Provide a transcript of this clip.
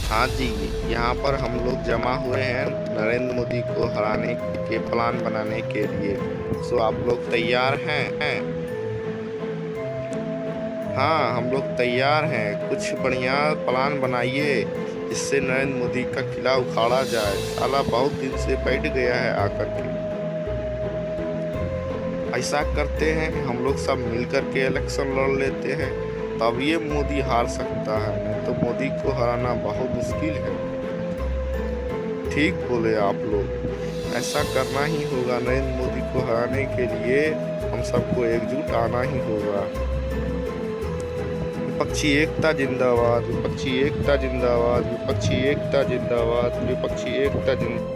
हाँ जी, यहाँ पर हम लोग जमा हुए हैं नरेंद्र मोदी को हराने के प्लान बनाने के लिए। सो आप लोग तैयार हैं? हाँ, हम लोग तैयार हैं। कुछ बढ़िया प्लान बनाइए जिससे नरेंद्र मोदी का किला उखाड़ा जाए। साला बहुत दिन से बैठ गया है आकर के। ऐसा करते हैं हम लोग सब मिलकर के इलेक्शन लड़ लेते हैं, तब ये मोदी हार सकता है, नहीं तो मोदी को हराना बहुत मुश्किल है। ठीक बोले आप लोग, ऐसा करना ही होगा। नरेंद्र मोदी को हराने के लिए हम सबको एकजुट आना ही होगा। विपक्षी एकता जिंदाबाद, विपक्षी एकता जिंदाबाद, विपक्षी एकता जिंदाबाद, विपक्षी एकता जिंदाबाद।